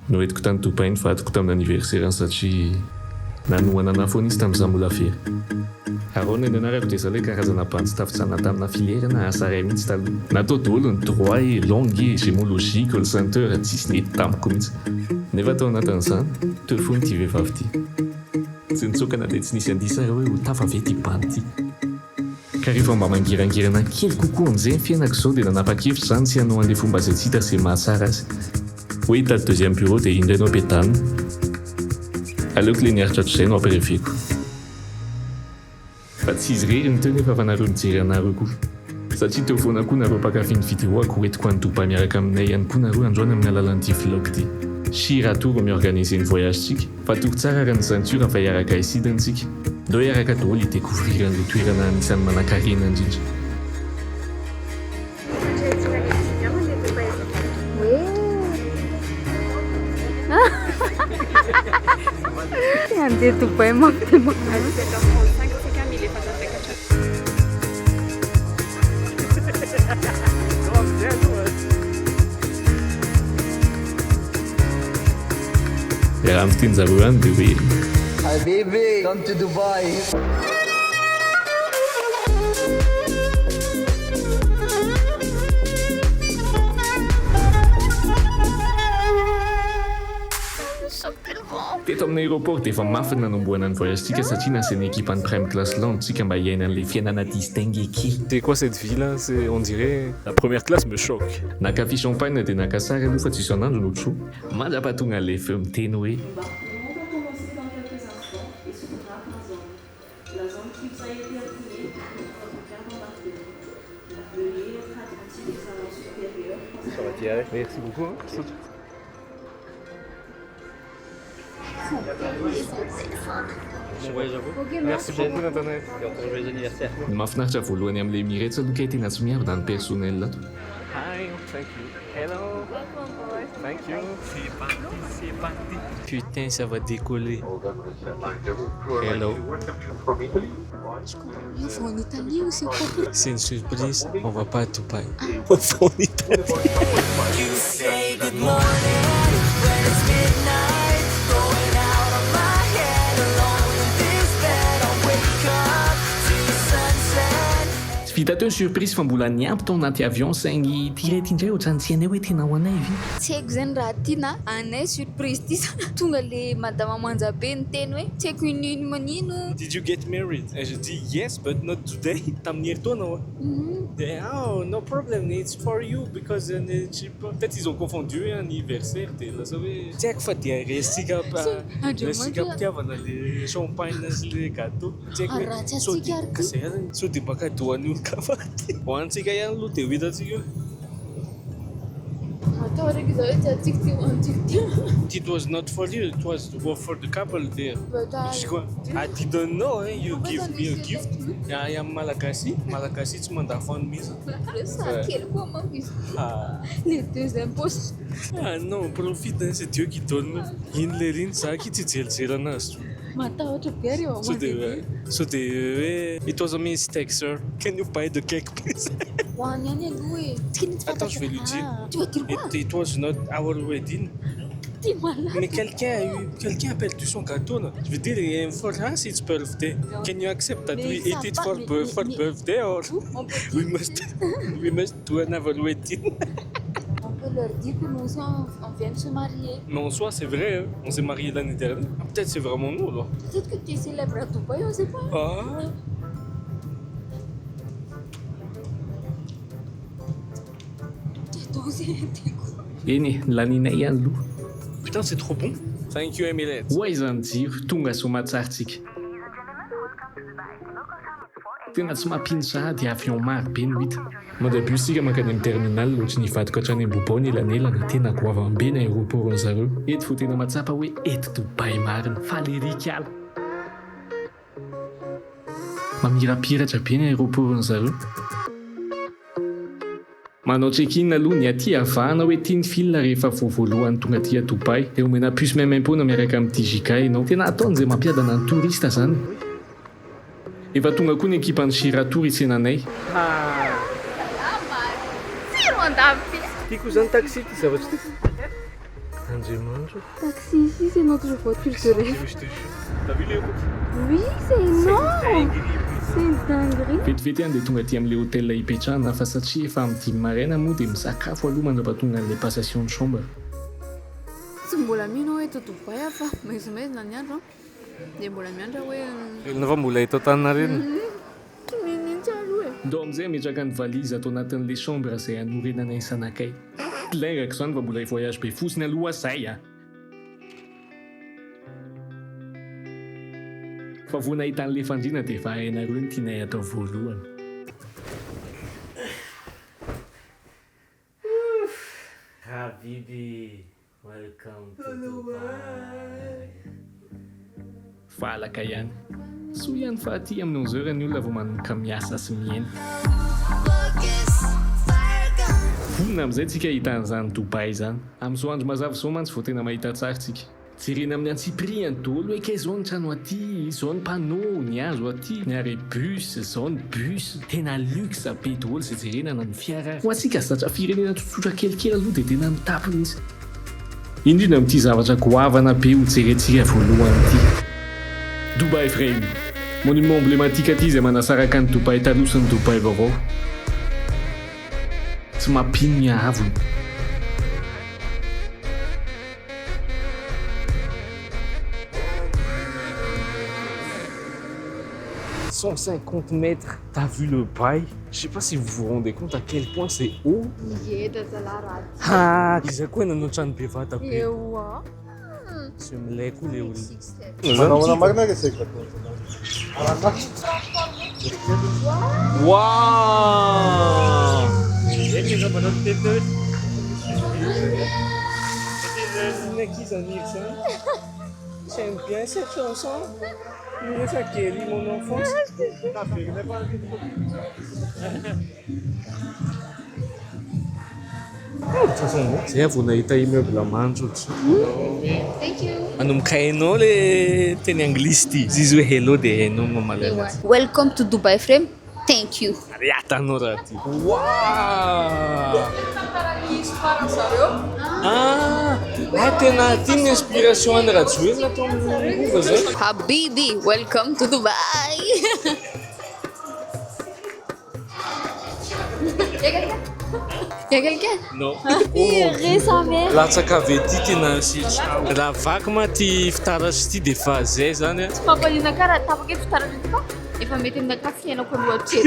Noentiko tany Topainy fa atoko tamin'ny anniversaire satria nanohanana foana izy tamin'izaho mbola fery. Arona ny anarako dia izao ilay karazana banjy tafitsana tamina filière na asaray mihitsy taloha. Natao daholo ny droit e, langue e, gémologie, call center, tsisy nety tamiko mihitsy. Nefa tao anatin'izany, teo foana ity vehivavy ity. Tsy nitsokana dia tsy nisy andisara hoe ho tafavety ibany ity. Ka rehefa mba mangirangirana kely kokoa amin'izay ny fiainako izao dia nanapa-kevitra izany tsy hanao an'ilay fomba izay tsy hita sy mahasara azy. Hoe hita le deuxième bureau dia indrainao ampiadanina. Aleoko ilay niaritratra izay no ampireveko. Fa tsy izy rery ny teo nefa fa nareo mijery anareo koa. Satria teo foana koa nareo mpakafy ny vidéoako hoentiko any Dubai miaraka aminay ihany koa nareo androany amin'ny alalan'ity vlog ity. Shira tour miorganiser ny voyagentsika. Fa toko tsara raha ny ceinture fa hiaraka isidantsika. Ndao hiaraka daholo hidécouvrir an'ilay toerana anisan'ny manan-karena indrindra. Andeha Dubai manko dia raha amin'ity zareo any dia hoe Habibi, come to Dubai. teto amin'ny aéroport dia efa mafy nanamboana ny voyagentsika satria nasain'ny équipe ny prime classe landtsika mba hiaina an'ilay fiainana distingué kely. C'est quoi cette ville hein? On dirait la première classe me choque. Nakafi champagne dia naka sary aloha fa tsy isan'andro no tso. Mandrapatonga an'ilay feo miteny hoe Merci beaucoup. Merci beaucoup Nathalie. Joyeux anniversaire. ny mahafinaritra voalohany amin'ilay miretra aloha kay tena tsy miavy na ny personnel ato. Hi, thank you. Hello. Thank you. C'est parti. Putain, ça va décoller. Hello. Ils vont en Italie ou c'est quoi? C'est une surprise. On va pas à Dubaï. On va en Italie. You say good morning when it's midnight, going out on my head alone in this bed. I'll wake up to sunset. Tsy vita teo ny surprise fa mbola niampy tao anaty avion saingy tirety indray ohatrany tsy hainay hoe tena ho anay vy. Tsy haiko zany raha ty na anay surprise ty tonga le madama Manjabe niteny hoe tsy haiko inino manino. Did you get married? Et je dis yes, but not today. Tamin'ny herintaona wa. Oh, no problem, it's for you because peut-être ils ont confondu anniversaire de la savez. Tiens, fa dia resika resika pitiavana le champagne sy le gâteau. Tiens, so de baka doan'ny olo kafaty. Hoantsika ihany aloha dia ho hitantsika. Atao araiky zao hoe tsy atsika ty hoantsika ty. It was not for you, it was for the couple there. Just go. I didn't know, you give me a gift. I am Malagasy. Malagasy tsy mandafana mihitsy. Sa kely koa manko izy. Les deuxième poste. Ah non, profite, c'est Dieu qui donne. Iny le riny za ki tsy jelijery anazy. Matahotra be ary eo So de it was a mistake, sir. Can you buy the cake, please? hoany ihany aloha e. Tsy kiny tsy Attends, je vais lui dire. Tu vas dire quoi? It was not our wedding. T'es malade. Mais quelqu'un appelle tu son gâteau là. Je veux dire, for us it's birthday. Can you accept that we eat it for birthday or we must do another wedding? On peut leur dire que nous aussi on vient de se marier. Mais en soi, c'est vrai, hein. On s'est mariés l'année dernière. Ah, peut-être c'est vraiment nous alors. Peut-être que tu célèbres à Dubaï, on sait pas. Ah. Toi aussi, t'es quoi? Eny laninay ihany aloha. Putain, c'est trop bon. Thank you, Emilette. Ho aiza ny jiro tonga soamatsarintsika. Tena tsy mampino sahady avion maro be no hita. Madabus sika mankany amin'ny terminal ohatry nivadika hatrany Mbobao nelanelana tena goavambe ny aéroport zareo. Eto fo tena matsapa hoe eto Dubai marina falerika ala. Mamirapiratra be ny aéroport zareo. Manao check-in aloha ny aty avahana hoe tia ny fil rehefa voalohan'ny tonga aty a Dubai. Dia omena puce maimaimpona miaraka amin'ity giga ianao. Tena ataony izay mampiadana ny tourista zany. Efa tonga koa ny ekipa ny Shira Tour itsenanay. Zero andafy. Tiako zany taxi ty zavatra ty. Andriamanitra. Taxi ici, c'est notre voiture de rêve. Je te jure. T'as vu les routes? Oui, c'est énorme. C'est une dinguerie. Vetivety andeha tonga aty amin'ilay hôtel hipetrahana fa satria efa amin'ny 10 maraina moa dia misakafo aloha mandrapatonga an'ilay passation de chambre. Tsy mbola mino hoe to Dubai fa maizina ny andro dia mbola miandra hoe Velona fa mbola eto Antaninarenina. minitsy aloha e. Ndao amin'izay ametraka ny valizy atao anatin'ilay chambre izay anorenana isanakay. Ilaingako izany fa mbola voyage be fosiny aloha zay a. Fa vao nahita an'ilay fandriana dia efa hainareo ny tianay atao voalohany. Habibi, welcome to Dubai. Falaka ihany. Soa ihany fa aty amin'ny 11h ny olona vao manomboka miasa sy miaina. Vonona amin'izay tsika hita an'izany Dubai izany. Amin'izao andro mazava izao mantsy vao tena mahita tsara tsika. Jerena amin'ny antsipriany daholo hoe ka izao ny trano aty, izao ny panneau, ny hazo aty, ny arébus, izao ny bus. Tena luxe be daholo izay jerena na ny fiara. Ho antsika zatra firenena tsotsotra kelikely aloha dia tena mitapy mihitsy. Indrindra amin'ity zavatra goavana be ho jerentsika voalohany ity. Dubai Frame, monument emblématique aty izay manasaraka ny Dubai taloha sy ny Dubai vaovao. Tsy mampino ny hahavony. 150 mètres, t'as vu le bail? Je sais pas si vous vous rendez compte à quel point c'est haut. Ngeda zalarady. Ah, iza koa nanao trano bevata be. Ewa. Sy milay koa le olona. Manahona marina resaka. Waouh! J'aime bien cette chanson. Nessa Kelly, mon enfance. Zay vao nahita immeuble mandro Thank you. manomboka hainao le teny anglisy ty. Zizy hoe hello dia hainao mamaly anazy. Welcome to Dubai Frame. Thank you. Ary atanao raha ty. Wow! Ah, tena ty ny inspiration any Rajoelina natao amin'ny rova zay. Habibi, welcome to Dubai. Y'a quelqu'un? Non. Iré sa mère. Latsaka avy ety tena sitrao. Raha vaky ma ty fitaratra ty dia fa zay zany a. Pampalina kara tapaka fitaratra ty fa efa mety aminaka fiainako loatra.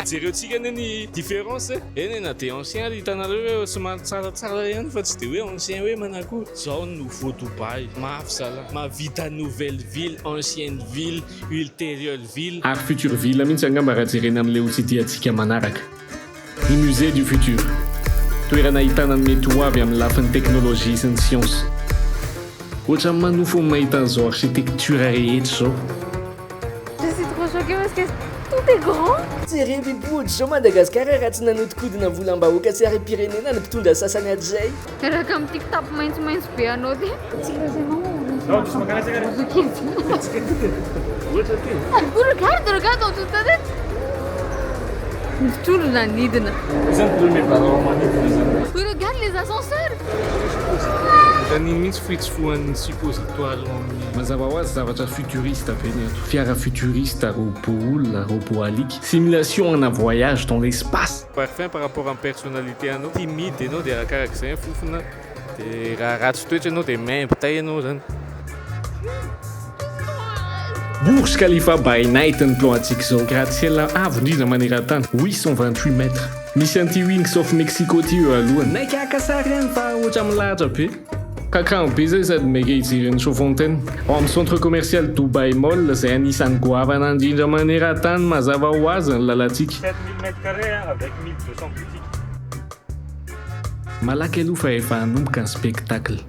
Jerentsika ane ny différence eny na dia ancien ary hitanareo hoe somary tsaratsara ihany fa tsy dia hoe ancien hoe manakory. Zao ny nouveau Dubai, mafy zala, mavita nouvelle ville, ancienne ville, ultérieure ville. Ary future ville mihitsy angamba raha jerena amin'ilay hotsidie antsika manaraka. Ny musée du futur. Toerana ahitana ny mety ho avy amin'ny lafin'ny teknôlôjia sy ny siansy. Ohatra manofo ny mahita an'izao architecture rehetra zao. Je suis trop choquée parce que tout est grand. Tsere bibody zao Madagasikara raha tsy nanotikodina volam-bahoaka tsy ary-pirenena ny mpitondra sasany atrzay. Raha amin'ny tikitap maitsomaitso be anao ty. Regarde en tout à l'heure. Tout le nidina. Regarde les ascenseurs. Zany mihitsy fitsofohan'ny suppositoire amin'ny Mazava ho azy zavatra futuriste be ny ato. Fiara futuriste, robot olona, robot alika. Simulation ana voyage dans l'espace. parfum par rapport à personnalité anao. Timide ianao dia arakarak'izay fofona. Dia raha ratsy toetra ianao dia maimbo tay ianao zany. Burj Khalifa by night ny plan antsika zao. Gratte-ciel avo indrindra maneran-tany 828 mètres. Misy anti Wings of Mexico ty eo alohany. Naikaka sary ihany fa ohatra milahatra be. Kakamo be zay sady meka hijeren'ny Chaudfontaine. Ao amin'ny centre commercial Dubai Mall izay anisan'ny goavana indrindra maneran-tany mazava ho azy ny lalantsika. 7000 m² avec 1200 boutiques. Malaky aloha fa efa hanomboka ny spectacle.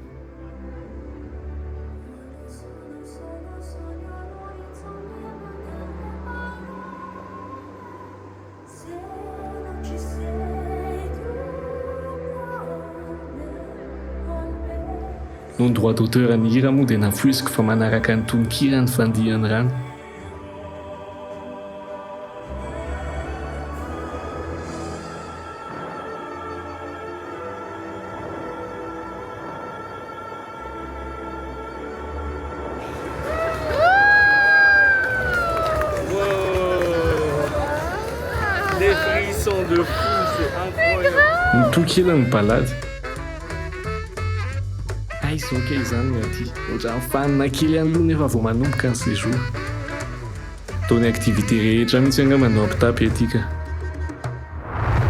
No ny droit d'auteur ny hira moa dia nafoisiko fa manaraka ny tononkira ny fandihan'ny rano. tokelany balady aizy ok izany aty ohatran'ny fanina kely any aloha nefa vao manomboka ny séjour ataony activité rehetra mihitsy anga manao apitapy aty ka.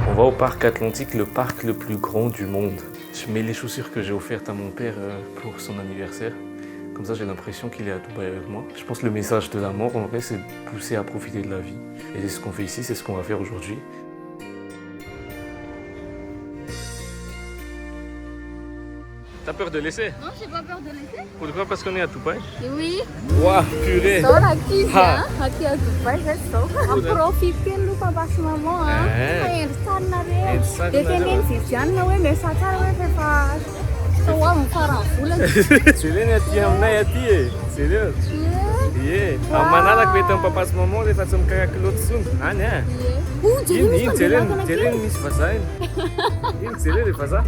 On va au parc Atlantique, le parc le plus grand du monde. Je mets les chaussures que j'ai offertes à mon père pour son anniversaire. Comme ça, j'ai l'impression qu'il est à Dubaï avec moi. Je pense que le message de la mort, en vrai, c'est de pousser à profiter de la vie. Et c'est ce qu'on fait ici, c'est ce qu'on va faire aujourd'hui. T'as peur de laisser? Non, j'ai pas peur de laisser. Pourquoi? Parce qu'on est à Dubaï. Oui. Waouh, purée. Só aqui, hein? Aqui é Dubai, é só. Aprofitem no pabaixo mamão, hein? É. Eles Detenency hoe mesa tsara hoe rehefa tao avy farany volana. Jereny aty aminay aty e. Sérieux? Ie. Amin'ny manaraka mety amin'ny papa sy maman rehefa tsy mikarakaka loatra tsony. Any a. Iny jereny misy vazaha iny. Iny jereny le vazaha.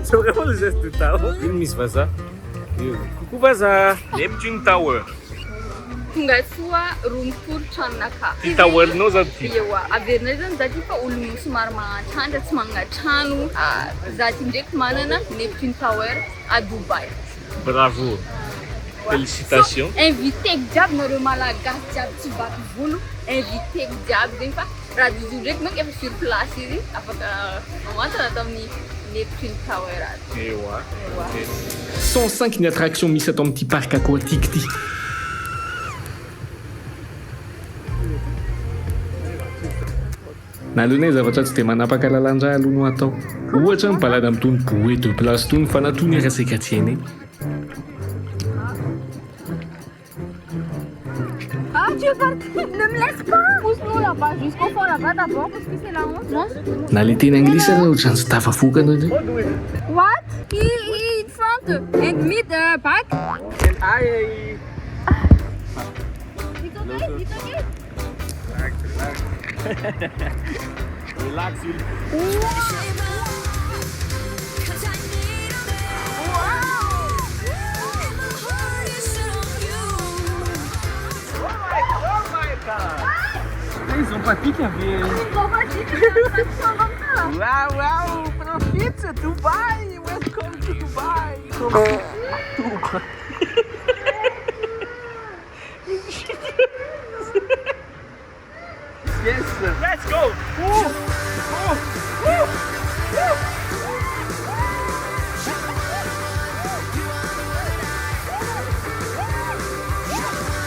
C'est vraiment le geste de Tao. Iny misy vazaha. Coucou vazaha. Neptune Tower. Tonga soa room tour tranonaka. Ty tower-nao zany ty. Ewa, averinay zany za ty fa olo somary magnantrandra tsy magnatrano. Za ty ndraiky manana Neptune Tower à Dubaï. Bravo. Félicitations. Invité jiaby nareo malagasy jiaby tsy vaky volo, invité jiaby zegny fa raha izy ndraiky manko efa sur place izy afaka mamantana tamin'ny Neptune Tower azy. Ewa. 105 ny attraction misy atao amin'ity parc aquatique ty. Nalonay zavatra tsy dia manapaka lalandra aloha no atao. Ohatra ny balady amin'itony bouée de place tony fa natony resaka tsy hainay. Ah, tu veux partir? Ne me laisse pas! Pousse-nous là-bas, jusqu'au fond là-bas d'abord, parce que c'est la honte, non? Na le teny anglisy areo ohatrany tsy tafafokana io. What? In front and mid back? And I... It's okay, it's okay. Relax. Ils ont pas piqué avec. Ils vont pas dire que ça comme ça. Wow, profite Dubai. Welcome to Dubai. Yes. Let's go.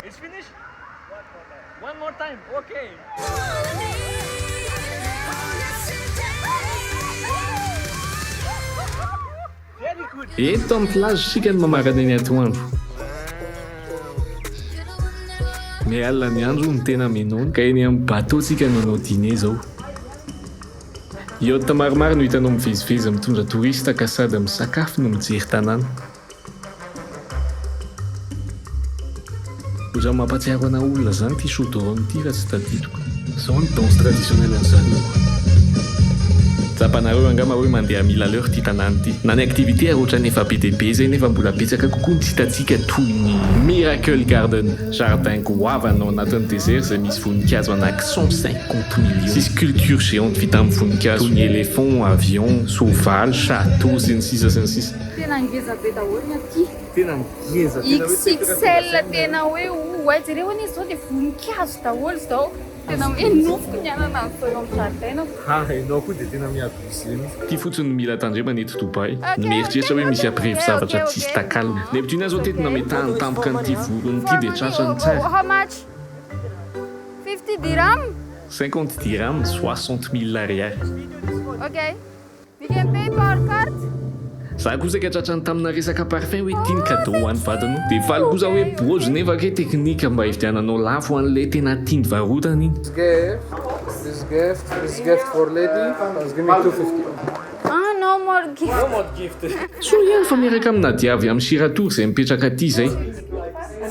It's finished. One more time. Okay. Very good. Eto amin'ny plage sika ny mamarana ny atoandro. Mais alina ny andro ny tena menona ka eny amin'ny bateau sika nanao dîner zao. Yacht maromaro no hitanao mivezivezy mitondra tourista ka sady misakafo no mijery tanàna. Ohatran'ny mampatsiaro ana olona zany ty chaudron ty raha tsy tadidiko. Zao ny danse traditionnelle an'izany. Tsapanareo angamba hoe mandeha mille à l'heure ty tanàna ty. Na ny activité ohatran'ny efa be dia be zay nefa mbola betsaka kokoa ny hitantsika toy ny Miracle Garden, jardin goavana ao anatin'ny désert izay misy voninkazo anaky 150 millions. Sy sculpture géante vita amin'ny voninkazo toy ny éléphant, avion, soavaly, château sy ny sisa sy ny sisa. Tena ngeza be daholo ny aty. Tena ngeza. XXL tena hoe ouais jereo hoe izy zao dia voninkazo daholo zao. Tena hoe nofoko ny anana ny amin'ny jardin. Ianao koa dia tena miaboseny. Ty fotsiny mila tandremana eto Dubaï. Mieritreritra hoe misy ampirevy zavatra tsisy takalona. Neptune zao tetina metahany tampoka n'ity volony ity dia tratrany tsara. How much? 50 dirham? 50 dirhams, 60 000 ariary. Okay. We can pay per card? Za kosa ka tratrany tamina resaka parfum hoe tiany cadeau ho an'ny vadinao. Dia valy kosa hoe bozy nefa ke teknika mba hividiananao lafo an'ilay tena tiany varotana iny. This gift for lady. Give me 250. Ah, no more gift. No more gift. So ihany fa miaraka amina diavy amin'ny Siratour izay mipetraka aty zay.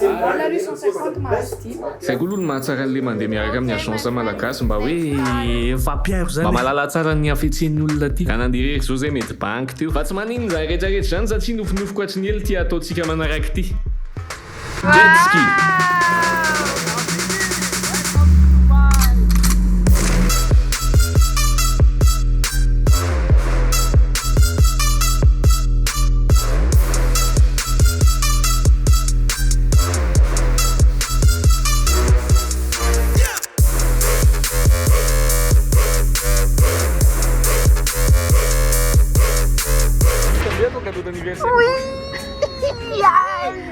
La rue 150 mahazo Zay koa aloha ny mahatsara an'ilay mandeha miaraka amin'ny agence malagasy mba hoe fampiaro zany. Mba mahalala tsara ny hafetsen'ny olona ty. Ka nandeha rery zao zay mety banky teo. Fa tsy maninona zany rehetrarehetra zany satria nofinofiko atry ny hely ty ataontsika manaraka ty. Jet ski.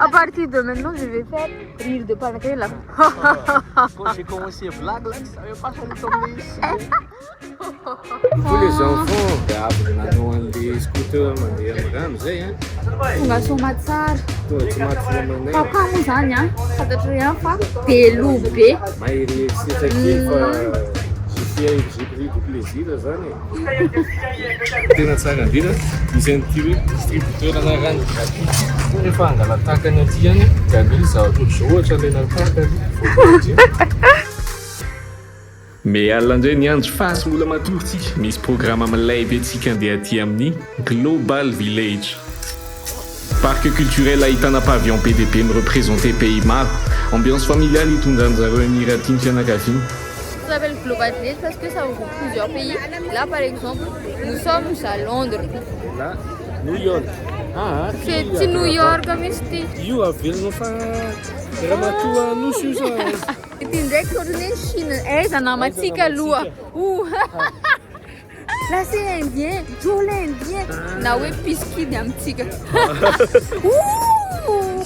À partir de maintenant, je vais faire rire de Panacré là. Quand j'ai commencé vlog, là, ça savais pas qu'on tombait ici. Pour les enfants, manao an'le scooter mandeha amin'ny rano zay a. Tonga soa tsara. Tonga tsy maty fomanay. Papa moa zany a, fantatro ihany fa telo be. Mahery eritseritra kely fa j'ai pris du plaisir zany e. Tena tsara indrindra misy an'ity hoe distributeur ana rano gratuit. Rehefa angala takany aty ihany dia amily zavatra ohatr'izao ohatra alaina takany. Mais alina indray ny andro fasy mbola matoritsika. Misy programme milay be antsika andeha aty amin'ny Global Village. Parc culturel ahitana pavillon PDP représenté pays maro. Ambiance familiale hitondran'zareo Emiratiny fianakaviana. Ça s'appelle Global Village parce que ça regroupe plusieurs pays. Là, par exemple, nous sommes à Londres. Là, New York. Ah, C'est New York, misy io avelogno fa ramatoa nosy io sa. ity ndraiky ohatrany Chine. Aiza namatsika aloha. Là c'est indien, Joe indien. Na hoe piskid amitsika.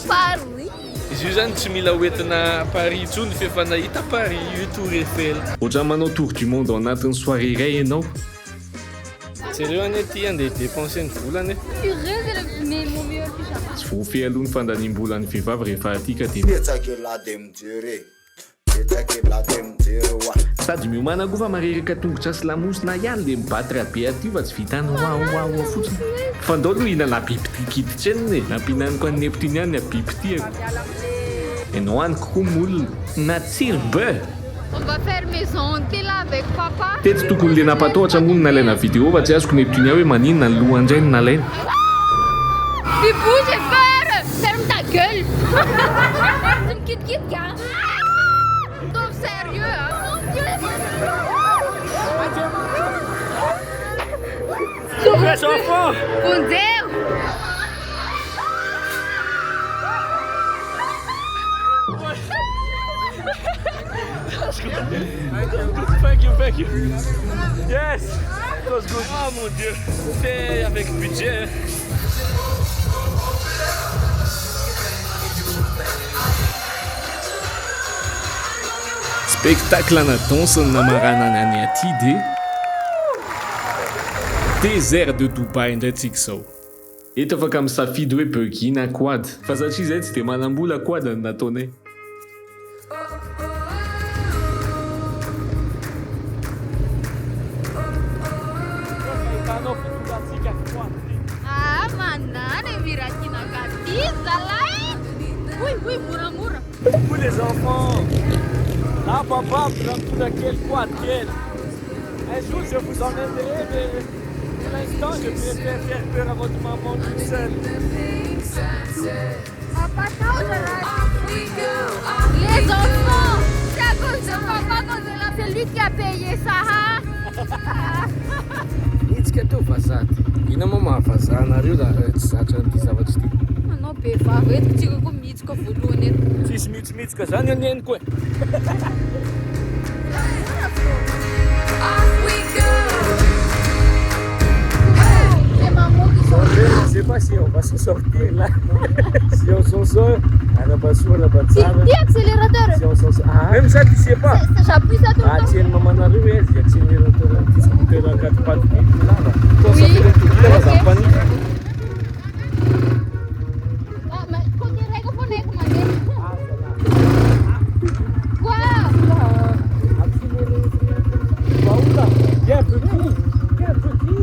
Paris. Izy io zany tsy mila hoentina Paris intsony fa efa nahita Paris io Tour Eiffel. Ohatran'ny manao tour du monde en anatin'ny soirée iray ianao. Jereo ane ty andeha dépenser ny volany. Purée, c'est mon meilleur pyjama. Tsy voafehy aloha ny fandaniam-bola ny vehivavy rehefa aty ka dia sady miomana koa fa mareraka tongotra sy lamosina ihany le mibatra be aty fa tsy vitany hoa fotsiny. Fa ndao aloha hihinana bibity kiditra eniny e. Nampinaniko an'ny neptiny ihany bibity ako. Ianao any kokoa molona natsiro be. On va faire maison thé là avec papa. Teto tokony le nampatahotra moa ny nalaina vidéo fa tsy azoko neptiny hoe maninona ny lohany indray ny nalaina. Bibou, j'ai peur. Ferme ta gueule. Tu me quittes, gars. T'es sérieux, hein? Mon Dieu. Les enfants! Mon Dieu. Thank you. Yes! It was good. Oh mon Dieu! C'était avec budget. Spectacle anatonsa ny namaranana any aty dia désert de Dubaï indray tsika zao. Eto afaka misafidy hoe buggy na quad fa satria izay tsy dia manam-bola quad ny nataonay. Ah, manana, Emiratiny katiza là. Oui, mora. Pour les enfants, là, papa, vous avez tout laquelle, quoi, quel. Un jour, je vous emmènerai, mais pour l'instant, je préfère faire peur à votre maman toute seule. Papa, les enfants, c'est à cause de papa qu'on est là. C'est lui qui a payé ça, hein? Itsika teo vazaty. Ina moa mahavazana anareo raha tsy zatra an'ity zavatra ity. Anao be vava eto tsika koa mihitsika voalohany eto. Tsisy mihitsymihitsika zany aneniko e. Je sais pas si on va se sortir là. Si on s'en sort, à la basura, la batsara. Dis accélérateur. Si on s'en sort. Ah, même ça, tu sais pas. J'appuie ça tout le temps. Ah, tiens, maman a vu, il y a accélérateur, un petit scooter à 4 pattes. Là, là. Quand ça Oui. fait un truc là, ça Ok. panique. Ah, mais quand tu règles, faut les commander. Quoi? Bien petit. Bien petit.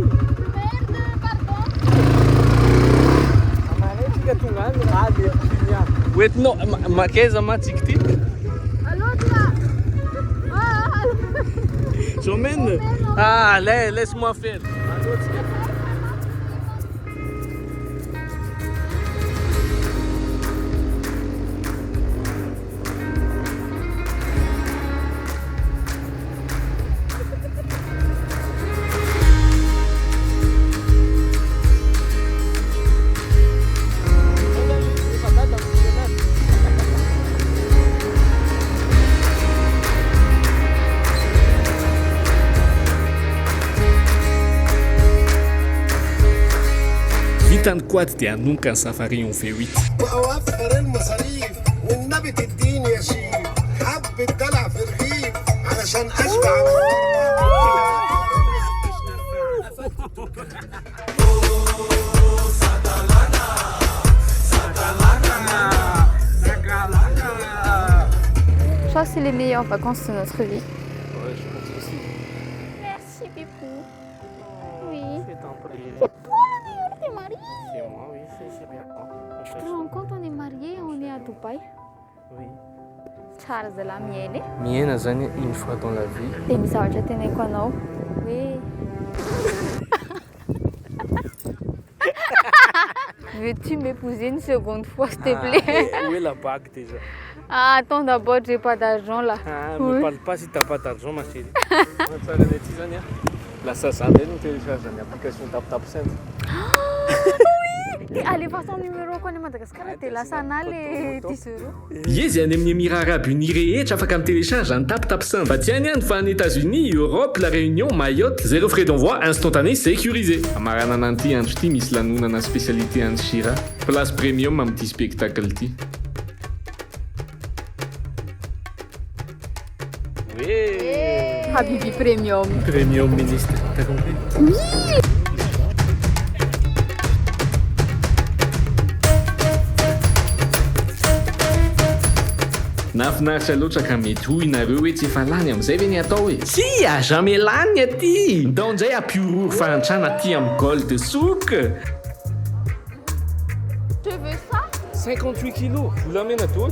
Merde, pardon. Amaretika tonga any raha le pinia. Oentinao makaiza matsika ty. Allô, là. Ah, J'emmène. Ah, laisse-moi faire. weekend quad dia nunca safari on fait 8. وأوفر المصاريف والنبي تديني يا شيخ حبة دلع في الرغيف علشان أشبع Je crois que c'est les meilleures vacances de notre vie. Ouais, je pense aussi. Merci, Pipou. Oui. C'est un plaisir. T'es marié. C'est moi, oui, c'est bien. Tu te rends compte, on est mariés, on est à Dubaï. Oui. Tsara zala miaina. Miena zany une fois dans la vie. Dia mizahatra teneniko anao hoe veux-tu m'épouser une seconde fois, s'il te plaît? Où est la bague déjà? Ah, attends d'abord, j'ai pas d'argent là. Ah, me parle pas si t'as pas d'argent, ma chérie. Tsara ny aty zany a. Lasa zany no télécharge application TapTapSend. Dia alefa ny numéro ko any Madagasikara dia lasa anà le 10 euros. Izy any amin'ny Émirats Arabes Unis rehetra afaka mitelecharge ny TapTapSend. Fa tiany ihany fa any États-Unis, Europe, La Réunion, Mayotte, zéro frais d'envoi instantané sécurisé. Amarana an'ity andro ity misy lanonana spécialité andro Shira. Place premium amin'ity spectacle ity. Oui. Habibi Premium. Premium ministre, t'as compris? Nafinaritra loatra ka mety hoy nareo hoe tsy efa lany amin'izay ve ny atao hoe si a jamais lany aty ndaonjay ampiorory fahantrana aty amin'ny gold souk. Tu veux ça? 58 kilos, vous l'amène à toi?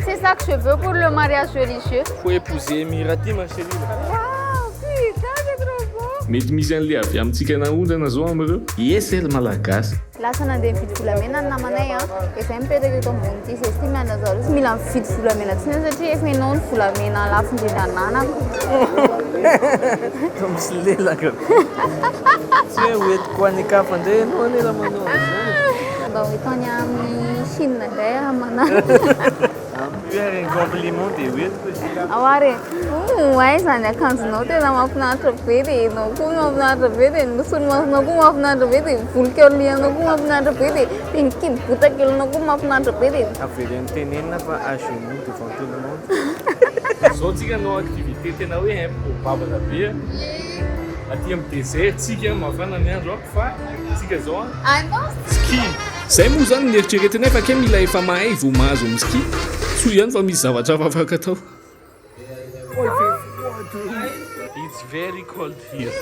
C'est ça que je veux pour le mariage religieux. Faut épouser Emirati, ma chérie. Wow, putain, c'est trop beau. Mety misy an'le avy amintsika naondrana zao amireo esel malagasy. Lasa nandeha mividy volamena ny namanay efa mipetraka eto ambony ity zay tsy miana zareo tsy mila mividy volamena tsiny satria efa enao ny volamena lafo indrindra ananako. Misy lelaka. Tsy hoe hoentiko any akafa indray ianao anela manao an'izany. Mba hoetany amin'ny Chine indray amanana. Ampy hoe compliment dia hoentiko izy. Aware, ay zany akanjonao tena mahafinaritra be dia enao koa mahafinaritra be dia ny solomasonao koa mahafinaritra be dia volonkeolianao koa mahafinaritra be dia ny kidy botakelonao koa mahafinaritra be dia Avelany tenenina fa à genoux devant tout le monde. Zao tsika nao activité tena hoe improbable be. Aty amin'ny désert tsika mafana ny andro fa tsika zao ski. Zay moa zany ny eritreretinay fa ke mila efa mahay vao mahazo amin'ny ski. Tsy ihany fa misy zavatra afaka atao. It's very cold here.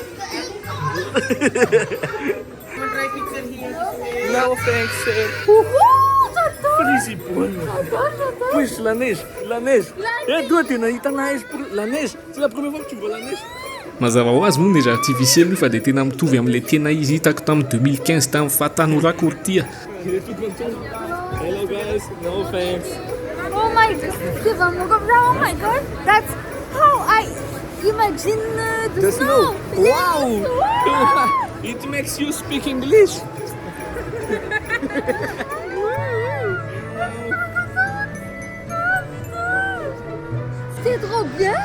No thanks, sir. Frisy bonne. Push la neige, la neige. Eh, toi, tu n'as pas neige pour la neige. C'est la première fois que tu vois la neige. Mazava ho azy moa neige artificiel io fa dia tena mitovy amin'ilay tena izy hitako tamin'ny 2015 tamin'ny fahatanorako ortia. Il est tout content. Hello guys, no thanks. Oh my god, c'est vraiment comme ça, oh my god, that's how I imagine the snow. Wow! It makes you speak English. C'est trop bien.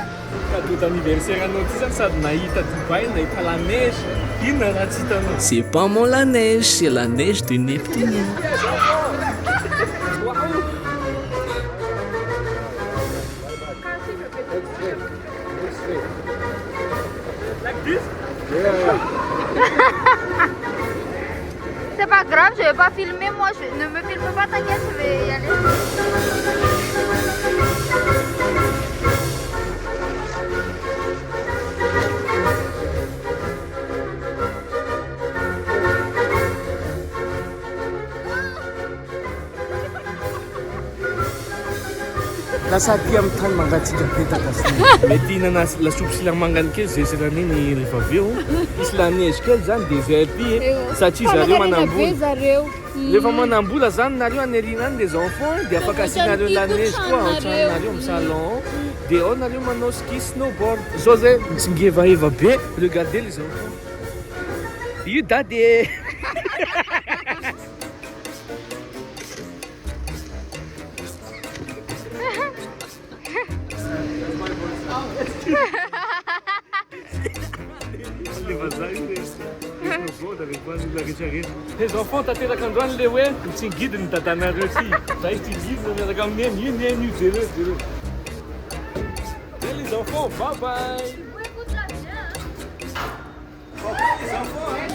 Cadeau d'anniversaire anao ty zany sady nahita Dubaï, nahita la neige. Inona raha tsy hitanao? C'est pas mon la neige, c'est la neige de Neptune. C'est pas grave, je vais pas filmer, moi, ne me filme pas, t'inquiète, je vais y aller. Lasa aty amin'ny tany mangatsiaka petaka sy mety hinana lasopy silamangany kely zay sy raneny rehefa avy eo misy la neige kely zany désert ty satria zareo manambola rehefa manambola zany nareo aneriana any les enfants dia afaka asianareo la neige koa antranonareo amin'ny salon dia ao nareo manao ski snowboard zao zay mitsingevaheva be regardez les enfants io dade les vazailles, snowboard avec sérieux. Les enfants, t'as tiré quand on les voit, c'est guide, t'as n'a réussi. T'as été guide, on a gagné, ni, dis-le. Les enfants, bye bye. Les enfants, hein.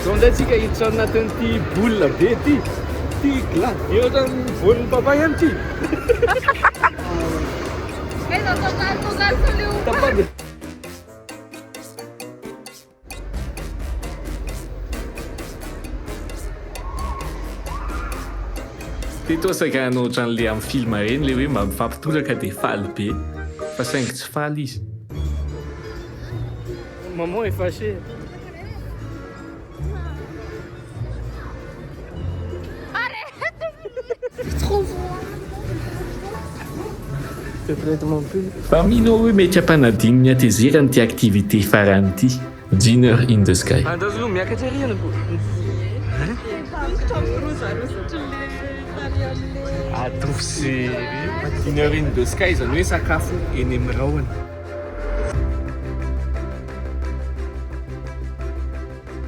Sondatsika hitsarina tan'ity boulina be ty. Ty gladiateur ny volin'ny papay ty. Tapady. Teto saika anoatra an'le amin'ny film reny le hoe mampifapitolaka dia faly be fa saingy tsy faly izy. Maman est fâchée. Parmi nous, mety hampanadininy hatezerany ty activité farany ty, Dinner in the Sky. Andazo miakatra rihana po. Atao sery. Dinner in the Sky zany hoe sakafo eny amin'ny rahona.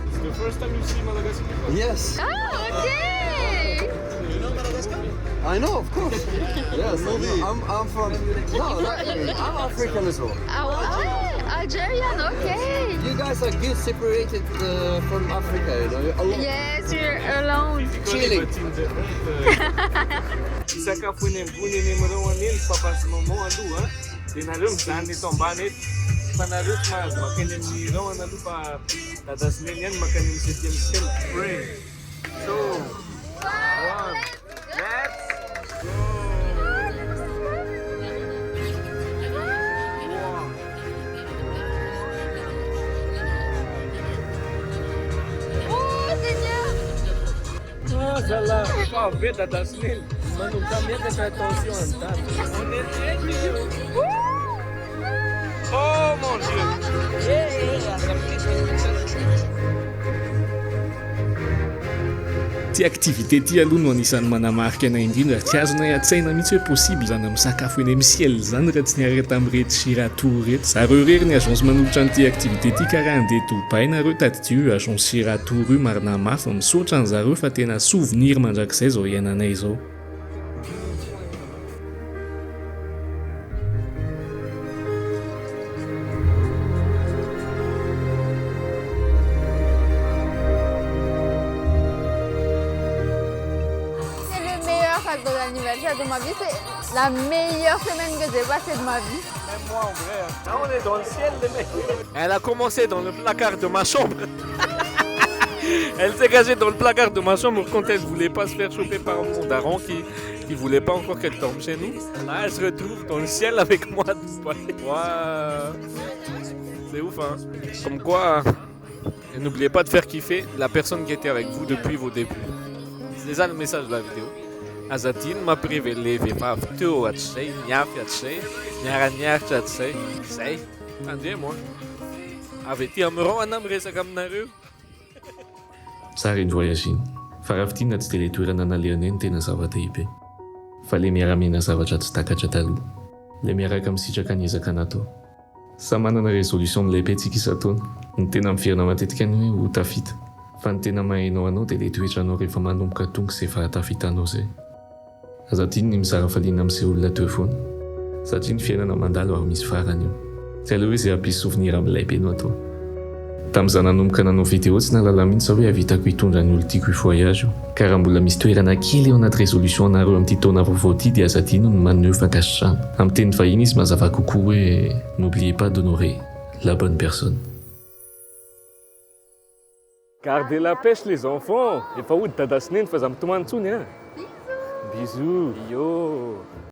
It's the first time you see Madagascar? Yes. Okay. You know Madagascar? I know, of course. Yes, I'm from. No, I'm African as well. Algerian, okay. You guys are good separated from Africa, you know. Yes, you're alone. Chilling. Sakafo eny ambony eny amin'ny rahona eny papasy maman aloha dia nareo mijany eto ambany eto. Fa nareo tsy mahazo makany amin'ny rahona aloha fa dadasineny ihany makany amin'ny 7e ciel. Pray. So, 1. Let's go. Ah, zala, pas ver dadasineny. Manomboka miakatra attention amin'ny dada. On est ready. Oh mon Dieu. Ty activité ty aloha no anisan'ny manamarika anay indrindra ary tsy azonay an-tsaina mihitsy hoe possible zany amin'ny sakafo eny amin'ny ciel zany raha tsy niaraka tamin'ireto Siratour reto. Zareo rery ny agence manolotra an'ity activité ty karaha andeha Dubaï nareo tadidi io agence Siratour io marina mafy misaotra an'zareo fa tena souvenir mandrakizay zao iainanay zao. Cadeau d'anniversaire de ma vie, c'est la meilleure semaine que j'ai passée de ma vie. Même moi en vrai. Là on est dans le ciel les mecs. Elle a commencé dans le placard de ma chambre. Elle s'est cachée dans le placard de ma chambre quand elle voulait pas se faire choper par mon daron qui voulait pas encore qu'elle tombe chez nous. Là elle se retrouve dans le ciel avec moi. Wow. C'est ouf hein. Comme quoi, n'oubliez pas de faire kiffer la personne qui était avec vous depuis vos débuts. C'est ça le message de la vidéo. Azatine m'a révélé vivavto atsay, niafy atsay, niaraniaritra atsay. Zay, andeha moi. Avy ety amin'ny rahona miresaka aminareo. Tsara iny voyage iny. Fa raha fitina tsy dia le toerana nalehana eny tena zava-dehibe. Fa le miara-miaina zavatra tsy takatra taloha. Le miaraka misitraka ny ezaka natao. Samy manana résolution ny lehibe tsika isan-taona. Ny tena miverina matetika ny hoe ho tafita. Fa ny tena mahainao anao dia le toetranao rehefa manomboka tonga izay efa tafitanao zay. Azatiny ny mizara faliana amin'izay olona teo foana. Satria ny fiainana mandalo ary misy farany io. Tsy aleo hoe izay hampisy souvenir amin'ilay benao atao. Tamin'izaho nanomboka nanao vidéo tsy nalala mihitsy sa hoe havitako hitondra ny olo tiako io voyage io. Ka raha mbola misy toerana kely eo anaty résolution anareo amin'ity taona vaovao ity dia azadino no maneho fankasitrahana. Amin'ny teny vahiny izy mazava kokoa hoe n'oubliez pas d'honorer la bonne personne. Gardez la pêche les enfants. Efa hody dadasineny fa za mitomany tsony hein. Bisous. Yo.